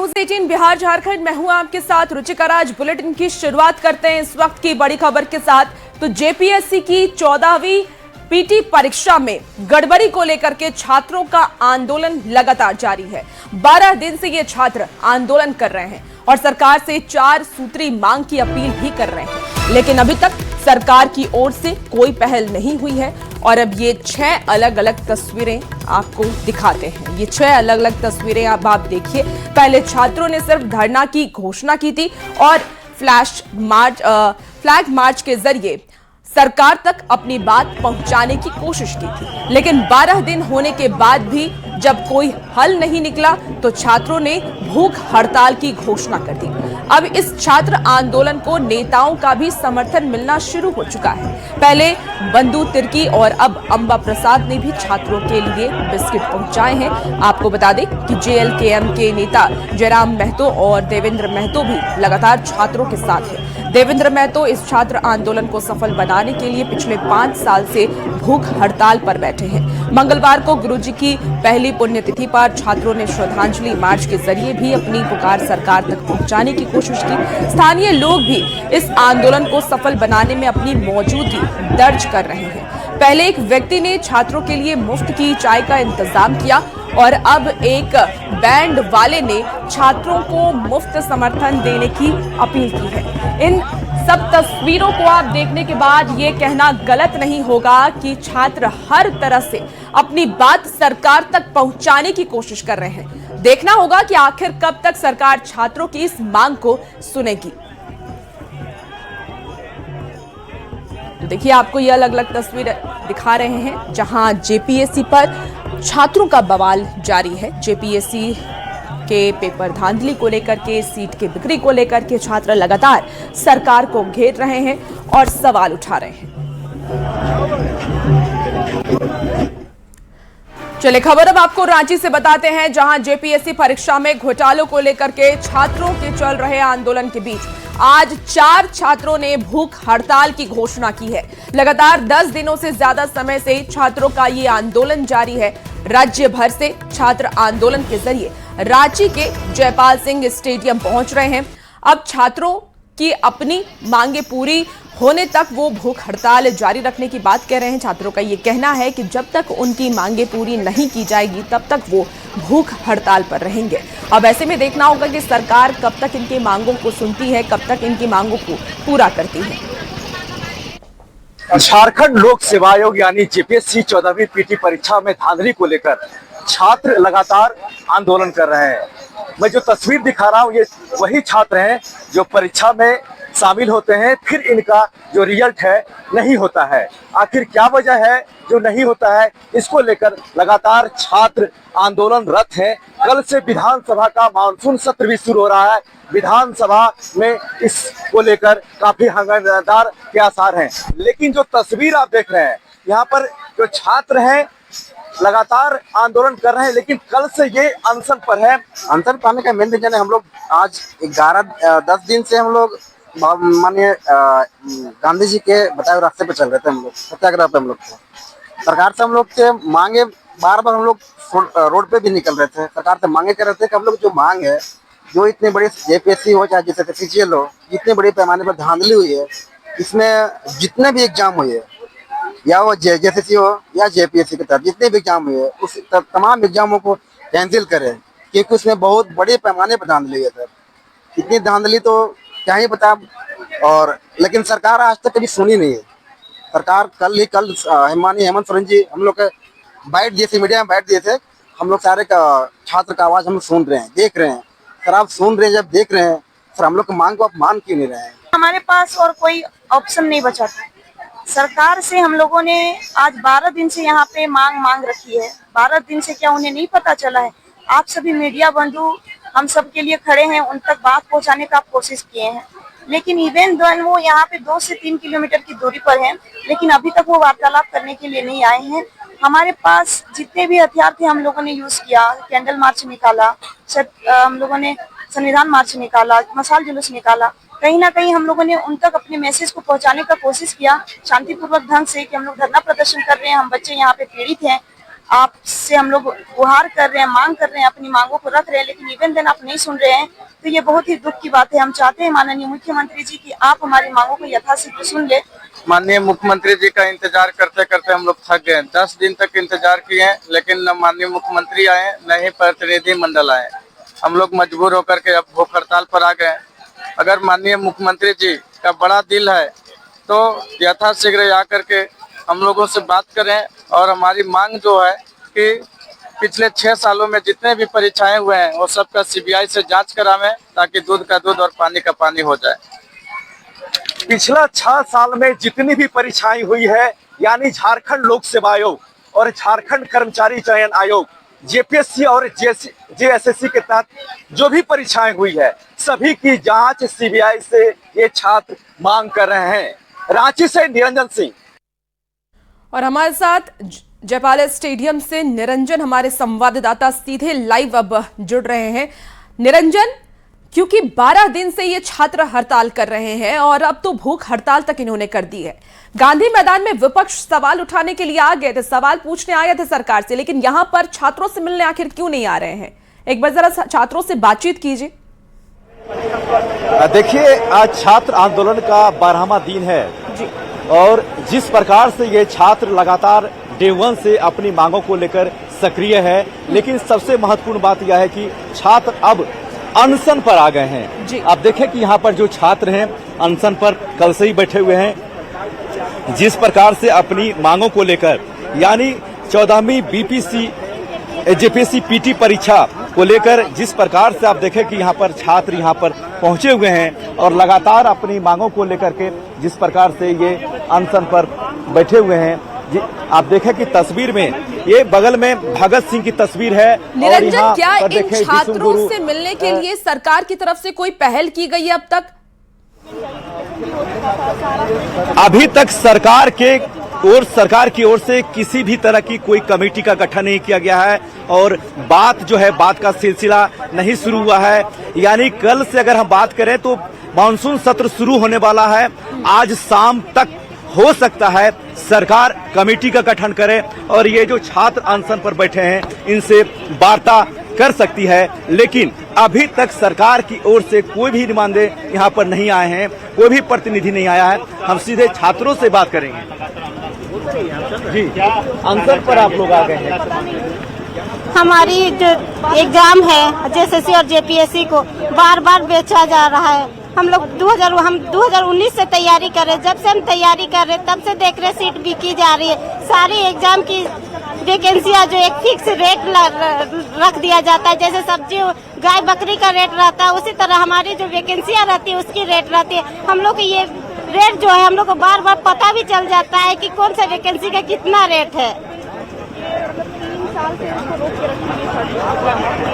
News 18 Bihar Jharkhand में हूं आपके साथ रुचिका राज। बुलेटिन की शुरुआत करते हैं इस वक्त की बड़ी खबर के साथ। तो जेपीएससी की 14वीं पीटी परीक्षा में गड़बड़ी को लेकर के छात्रों का आंदोलन लगातार जारी है। 12 दिन से ये छात्र आंदोलन कर रहे हैं और सरकार से 4 सूत्री मांग की अपील भी कर रहे हैं, लेकिन अभी तक सरकार की ओर से कोई पहल नहीं हुई है। और अब ये 6 अलग अलग तस्वीरें आपको दिखाते हैं। ये 6 अलग अलग तस्वीरें अब आप देखिए। पहले छात्रों ने सिर्फ धरना की घोषणा की थी और फ्लैग मार्च के जरिए सरकार तक अपनी बात पहुंचाने की कोशिश की थी, लेकिन 12 दिन होने के बाद भी जब कोई हल नहीं निकला तो छात्रों ने भूख हड़ताल की घोषणा कर दी। अब इस छात्र आंदोलन को नेताओं का भी समर्थन मिलना शुरू हो चुका है। पहले बंधु तिर्की और अब अंबा प्रसाद ने भी छात्रों के लिए बिस्किट पहुंचाए हैं। आपको बता दें कि जेएलकेएम के नेता जयराम महतो और देवेंद्र महतो भी लगातार छात्रों के साथ हैं। देवेंद्र महतो इस छात्र आंदोलन को सफल बनाने के लिए पिछले 5 साल से भूख हड़ताल पर बैठे हैं। मंगलवार को गुरुजी की पहली पुण्यतिथि पर छात्रों ने श्रद्धांजलि मार्च के जरिए भी अपनी पुकार सरकार तक पहुंचाने की कोशिश की। स्थानीय लोग भी इस आंदोलन को सफल बनाने में अपनी मौजूदगी दर्ज कर रहे हैं। पहले एक व्यक्ति ने छात्रों के लिए मुफ्त की चाय का इंतजाम किया और अब एक बैंड वाले ने छात्रों को मुफ्त समर्थन देने की अपील की है। इन सब तस्वीरों को आप देखने के बाद ये कहना गलत नहीं होगा कि छात्र हर तरह से अपनी बात सरकार तक पहुंचाने की कोशिश कर रहे हैं। देखना होगा कि आखिर कब तक सरकार छात्रों की इस मांग को सुनेगी। तो देखिए, आपको ये अलग अलग तस्वीर दिखा रहे हैं जहां जेपीएससी पर छात्रों का बवाल जारी है। जेपीएससी के पेपर धांधली को लेकर के, सीट की बिक्री को लेकर के छात्र लगातार सरकार को घेर रहे हैं और सवाल उठा रहे हैं। चलिए, खबर अब आपको रांची से बताते हैं, जहां जेपीएससी परीक्षा में घोटालों को लेकर के छात्रों के चल रहे आंदोलन के बीच आज 4 छात्रों ने भूख हड़ताल की घोषणा की है। लगातार 10 दिनों से ज्यादा समय से छात्रों का ये आंदोलन जारी है। राज्य भर से छात्र आंदोलन के जरिए रांची के जयपाल सिंह स्टेडियम पहुंच रहे हैं। अब छात्रों की अपनी मांगे पूरी होने तक वो भूख हड़ताल जारी रखने की बात कह रहे हैं। छात्रों का ये कहना है कि जब तक उनकी मांगे पूरी नहीं की जाएगी तब तक वो भूख हड़ताल पर रहेंगे। अब ऐसे में देखना होगा कि सरकार कब तक इनकी मांगों को सुनती है, कब तक इनकी मांगों को पूरा करती है। झारखंड लोक सेवा आयोग यानी जेपीएससी 14वीं पीटी परीक्षा में धांधली को लेकर छात्र लगातार आंदोलन कर रहे हैं। मैं जो तस्वीर दिखा रहा हूँ ये वही छात्र हैं जो परीक्षा में शामिल होते हैं, फिर इनका जो रिजल्ट है नहीं होता है। आखिर क्या वजह है जो नहीं होता है, इसको लेकर लगातार छात्र आंदोलनरत हैं। कल से विधानसभा का मानसून सत्र भी शुरू हो रहा है। विधानसभा में इसको लेकर काफी हंगामेदार के आसार हैं, लेकिन जो तस्वीर आप देख रहे हैं यहाँ पर जो छात्र हैं लगातार आंदोलन कर रहे हैं, लेकिन कल से ये अनशन पर है। अनशन पाने का मेन रीजन है, हम लोग आज 10 दिन से हम लोग माननीय गांधी जी के बताए रास्ते पे चल रहे थे। हम लोग सत्याग्रह पे हम लोग थे। सरकार से हम लोग से मांगे बार हम लोग रोड पे भी निकल रहे थे। सरकार से मांगे कर रहे थे कि हम लोग जो मांग है, जो इतनी बड़ी जेपीएससी हो चाहे जैसे सीजीएल हो, इतने बड़े पैमाने पर धांधली हुई है, इसमें जितने भी एग्जाम हुए या वो जेएसएससी हो या जेपीएससी के तहत जितने भी एग्जाम हुए उस तमाम एग्जामों को कैंसिल करें, क्योंकि उसमें बहुत बड़े पैमाने पर धांधली है सर। इतनी धांधली तो क्या ही बता। और लेकिन सरकार आज तक कभी सुनी नहीं है। सरकार कल माननीय हेमंत सोरेन जी हम लोग बैठ दिए थे, मीडिया में बैठ दिए थे। हम लोग सारे छात्र का आवाज हम लोग सुन रहे हैं, देख रहे हैं। सर आप सुन रहे हैं, जब देख रहे हैं सर हम लोग की मांग को आप मान क्यों नहीं रहे हैं? हमारे पास और कोई ऑप्शन नहीं बचा था। सरकार से हम लोगों ने आज 12 दिन से यहाँ पे मांग रखी है। 12 दिन से क्या उन्हें नहीं पता चला है? आप सभी मीडिया बंधु हम सब के लिए खड़े हैं, उन तक बात पहुँचाने का कोशिश किए हैं, लेकिन इवन दौरान वो यहाँ पे 2 से 3 किलोमीटर की दूरी पर हैं, लेकिन अभी तक वो वार्तालाप करने के लिए नहीं आए हैं। हमारे पास जितने भी हथियार थे हम लोगों ने यूज किया। कैंडल मार्च निकाला, हम लोगों ने संविधान मार्च निकाला, मशाल जुलूस निकाला। कहीं ना कहीं हम लोगों ने उन तक अपने मैसेज को पहुंचाने का कोशिश किया शांतिपूर्वक ढंग से कि हम लोग धरना प्रदर्शन कर रहे हैं, हम बच्चे यहाँ पे पीड़ित हैं। आपसे हम लोग गुहार कर रहे हैं, मांग कर रहे हैं, अपनी मांगों को रख रहे हैं, लेकिन इवन देन आप नहीं सुन रहे हैं, तो ये बहुत ही दुख की बात है। हम चाहते हैं माननीय मुख्यमंत्री जी कि आप हमारी मांगों को यथाशीघ्र सुन ले। माननीय मुख्यमंत्री जी का इंतजार करते करते हम लोग थक गए। 10 दिन तक इंतजार किए हैं, लेकिन न माननीय मुख्यमंत्री आए न ही प्रतिनिधि मंडल आए। हम लोग मजबूर होकर के अब भूख हड़ताल पर आ गए। अगर माननीय मुख्यमंत्री जी का बड़ा दिल है तो यथाशीघ्र आकर के हम लोगों से बात करें और हमारी मांग जो है कि पिछले 6 सालों में जितने भी परीक्षाएं हुए हैं वो सबका सीबीआई से जांच करावें, ताकि दूध का दूध और पानी का पानी हो जाए। पिछला 6 साल में जितनी भी परीक्षाएं हुई है, यानी झारखंड लोक सेवा आयोग और झारखंड कर्मचारी चयन आयोग जेपीएससी और जेएसएससी के तहत जो भी परीक्षाएं हुई है, सभी की जांच सीबीआई से ये छात्र मांग कर रहे हैं। रांची से निरंजन सिंह। और हमारे साथ जयपाल स्टेडियम से निरंजन हमारे संवाददाता सीधे लाइव अब जुड़ रहे हैं। निरंजन, क्योंकि 12 दिन से ये छात्र हड़ताल कर रहे हैं और अब तो भूख हड़ताल तक इन्होंने कर दी है। गांधी मैदान में विपक्ष सवाल उठाने के लिए आ गए थे, सवाल पूछने आए थे सरकार से, लेकिन यहां पर छात्रों से मिलने आखिर क्यों नहीं आ रहे हैं? एक बार जरा छात्रों से बातचीत कीजिए। देखिए, आज छात्र आंदोलन का 12वां दिन है जी। और जिस प्रकार से ये छात्र लगातार डे 1 से अपनी मांगों को लेकर सक्रिय है, लेकिन सबसे महत्वपूर्ण बात यह है कि छात्र अब अनशन पर आ गए हैं। आप देखें कि यहाँ पर जो छात्र हैं अनशन पर कल से ही बैठे हुए हैं। जिस प्रकार से अपनी मांगों को लेकर, यानी 14वीं बीपीसी जेपीएससी पीटी परीक्षा को लेकर जिस प्रकार से आप देखें कि यहाँ पर छात्र यहाँ पर पहुंचे हुए हैं और लगातार अपनी मांगों को लेकर के जिस प्रकार से ये अनशन पर बैठे हुए हैं। आप देखें कि तस्वीर में ये बगल में भगत सिंह की तस्वीर है। निरंजन, क्या इन छात्रों से मिलने के लिए सरकार की तरफ से कोई पहल की गई है अब तक? अभी तक सरकार की ओर से किसी भी तरह की कोई कमेटी का गठन नहीं किया गया है और बात का सिलसिला नहीं शुरू हुआ है। यानी कल से अगर हम बात करें तो मानसून सत्र शुरू होने वाला है। आज शाम तक हो सकता है सरकार कमेटी का गठन करे और ये जो छात्र अनशन पर बैठे हैं इनसे वार्ता कर सकती है, लेकिन अभी तक सरकार की ओर से कोई भी नुमाइंदे यहाँ पर नहीं आए हैं, कोई भी प्रतिनिधि नहीं आया है। हम सीधे छात्रों से बात करेंगे। जी, अनशन पर आप लोग आ गए हैं। हमारी जो एग्जाम है जेएसएससी और जेपीएससी को बार बार बेचा जा रहा है। हम 2019 से तैयारी कर रहे, जब से हम तैयारी कर रहे तब से देख रहे सीट बिकी जा रही है। सारी एग्जाम की वैकेंसियां जो एक फिक्स रेट रख दिया जाता है, जैसे सब्जी गाय बकरी का रेट रहता है, उसी तरह हमारी जो वैकेंसियां रहती है उसकी रेट रहती है। हम लोग ये रेट जो है हम लोग को बार बार पता भी चल जाता है कि कौन सा वैकेंसी का कितना रेट है।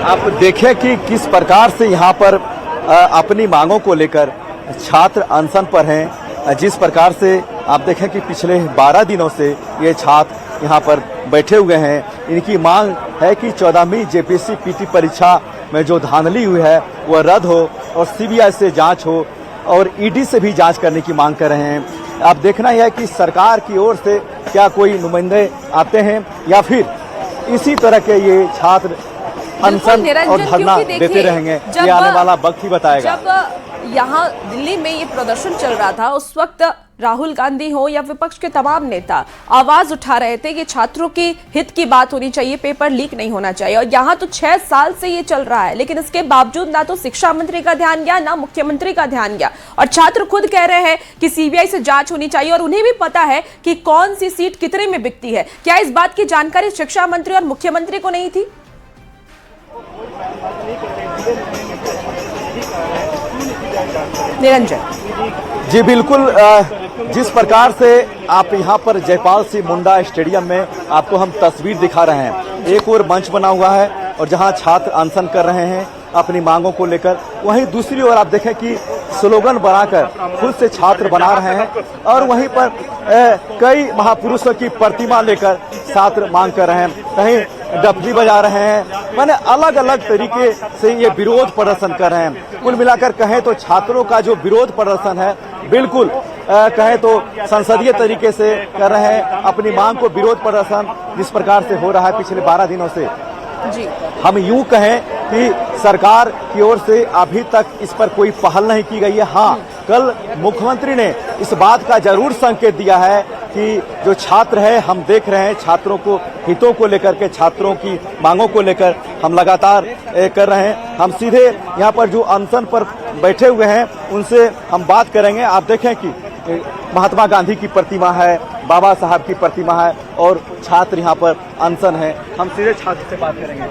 आप देखें कि किस प्रकार से यहाँ पर अपनी मांगों को लेकर छात्र अनशन पर हैं। जिस प्रकार से आप देखें कि पिछले 12 दिनों से ये छात्र यहाँ पर बैठे हुए हैं। इनकी मांग है कि 14वीं जेपीएससी पीटी परीक्षा में जो धांधली हुई है वह रद्द हो और सीबीआई से जांच हो और ईडी से भी जांच करने की मांग कर रहे हैं। अब देखना यह है कि सरकार की ओर से क्या कोई नुमाइंदे आते हैं या फिर इसी तरह के ये छात्र अनशन और धरना देते रहेंगे, ये आने वाला वक्त ही बताएगा। जब यहाँ दिल्ली में ये प्रदर्शन चल रहा था उस वक्त राहुल गांधी हो या विपक्ष के तमाम नेता आवाज उठा रहे थे कि छात्रों के हित की बात होनी चाहिए, पेपर लीक नहीं होना चाहिए। और यहाँ तो 6 साल से ये चल रहा है, लेकिन इसके बावजूद ना तो शिक्षा मंत्री का ध्यान गया ना मुख्यमंत्री का ध्यान गया। और छात्र खुद कह रहे हैं कि सीबीआई से जांच होनी चाहिए और उन्हें भी पता है कि कौन सी सीट कितने में बिकती है। क्या इस बात की जानकारी शिक्षा मंत्री और मुख्यमंत्री को नहीं थी? निरंजन जी बिल्कुल, जिस प्रकार से आप यहाँ पर जयपाल सिंह मुंडा स्टेडियम में आपको हम तस्वीर दिखा रहे हैं, एक और मंच बना हुआ है और जहाँ छात्र अनशन कर रहे हैं अपनी मांगों को लेकर, वहीं दूसरी ओर आप देखें कि स्लोगन बनाकर खुद से छात्र बना रहे हैं और वहीं पर कई महापुरुषों की प्रतिमा लेकर छात्र मांग कर रहे हैं। कहीं डफली बजा रहे हैं, माने अलग अलग तरीके से ये विरोध प्रदर्शन कर रहे हैं। कुल मिलाकर कहें तो छात्रों का जो विरोध प्रदर्शन है बिल्कुल कहें तो संसदीय तरीके से कर रहे हैं अपनी मांग को, विरोध प्रदर्शन जिस प्रकार से हो रहा है पिछले 12 दिनों से, जी हम यूं कहें कि सरकार की ओर से अभी तक इस पर कोई पहल नहीं की गई है। हाँ, कल मुख्यमंत्री ने इस बात का जरूर संकेत दिया है कि जो छात्र है, हम देख रहे हैं छात्रों को हितों को लेकर के, छात्रों की मांगों को लेकर हम लगातार कर रहे हैं। हम सीधे यहाँ पर जो अनशन पर बैठे हुए हैं उनसे हम बात करेंगे। आप देखें कि महात्मा गांधी की प्रतिमा है, बाबा साहब की प्रतिमा है और छात्र यहाँ पर अनशन है। हम सीधे छात्र से बात करेंगे।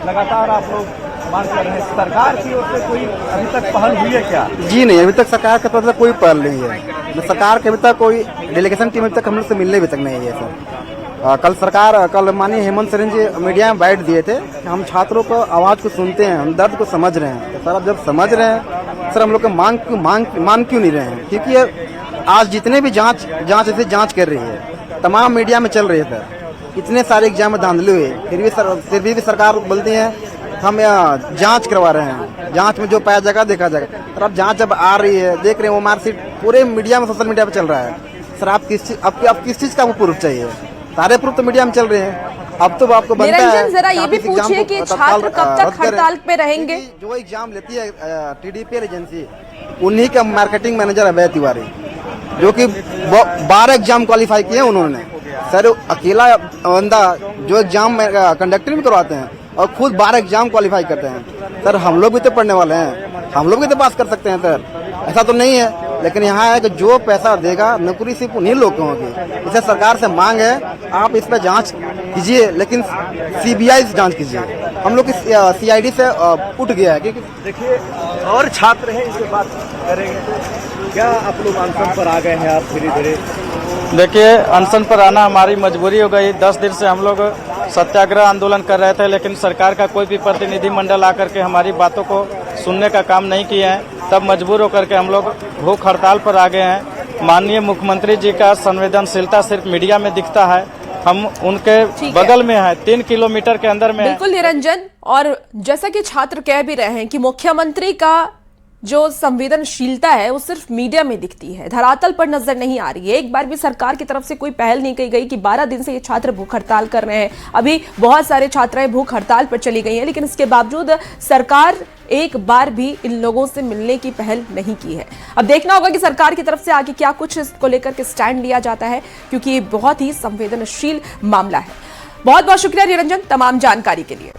लगातार आप लोग मांग कर रहे हैं, सरकार की ओर से कोई अभी तक पहल हुई है क्या? जी नहीं, अभी तक सरकार की तरफ से कोई पहल नहीं है। सरकार के अभी तक कोई डेलीगेशन टीम अभी तक हम लोग से मिलने भी तक नहीं है सर। कल माननीय हेमंत सोरेन जी मीडिया में बाइट दिए थे कि हम छात्रों को आवाज़ को सुनते हैं, हम दर्द को समझ रहे हैं। तो सर अब जब समझ रहे हैं सर, हम लोग को मान क्यों नहीं रहे हैं? क्योंकि आज जितने भी जांच कर रही है, तमाम मीडिया में चल रही है सर, इतने सारे एग्जाम में धांधली हुए, फिर भी सरकार बोलती है हम जांच करवा रहे हैं, जांच में जो पाया जाएगा देखा जाएगा। सर अब जांच जब आ रही है, देख रहे हैं वो मार्कशीट पूरे मीडिया में, सोशल मीडिया पे चल रहा है सर। आप किस चीज का प्रूफ चाहिए? सारे प्रूफ तो मीडिया में चल रहे हैं। अब तो आपको बनता है। निरंजन, जरा ये भी पूछिए कि छात्र कब तक हड़ताल पे रहेंगे? जो एग्जाम लेती है TDPL एजेंसी, उन्हीं का मार्केटिंग मैनेजर अभय तिवारी, जो कि 12 एग्जाम क्वालिफाई किए उन्होंने। सर अकेला बंदा जो एग्जाम कंडक्टर भी करवाते हैं और खुद 12 एग्जाम क्वालिफाई करते हैं। सर हम लोग भी तो पढ़ने वाले हैं, हम लोग भी तो पास कर सकते हैं सर, ऐसा तो नहीं है। लेकिन यहाँ है कि जो पैसा देगा नौकरी सिर्फ उन्हीं लोग को होगी। इसे सरकार से मांग है आप इस पर जांच कीजिए, लेकिन CBI से जांच कीजिए। हम लोग CID से उठ गया है। क्योंकि देखिए और छात्र हैं, इनसे बात करेंगे। क्या आप लोग अनशन पर आ गए हैं? आप धीरे धीरे देखिए, अनशन पर आना हमारी मजबूरी हो गई। 10 दिन से हम लोग सत्याग्रह आंदोलन कर रहे थे, लेकिन सरकार का कोई भी प्रतिनिधिमंडल आकर के हमारी बातों को सुनने का काम नहीं किया है। तब मजबूर होकर के हम लोग भूख हड़ताल पर आ गए हैं। माननीय मुख्यमंत्री जी का संवेदनशीलता सिर्फ मीडिया में दिखता है, हम उनके बगल में है, 3 किलोमीटर के अंदर में। बिल्कुल निरंजन, और जैसा कि छात्र कह भी रहे हैं कि मुख्यमंत्री का जो संवेदनशीलता है वो सिर्फ मीडिया में दिखती है, धरातल पर नजर नहीं आ रही है। एक बार भी सरकार की तरफ से कोई पहल नहीं की गई कि 12 दिन से ये छात्र भूख हड़ताल कर रहे हैं। अभी बहुत सारे छात्राएं भूख हड़ताल पर चली गई हैं, लेकिन इसके बावजूद सरकार एक बार भी इन लोगों से मिलने की पहल नहीं की है। अब देखना होगा कि सरकार की तरफ से आगे क्या कुछ इसको लेकर के स्टैंड लिया जाता है, क्योंकि ये बहुत ही संवेदनशील मामला है। बहुत बहुत शुक्रिया निरंजन तमाम जानकारी के लिए।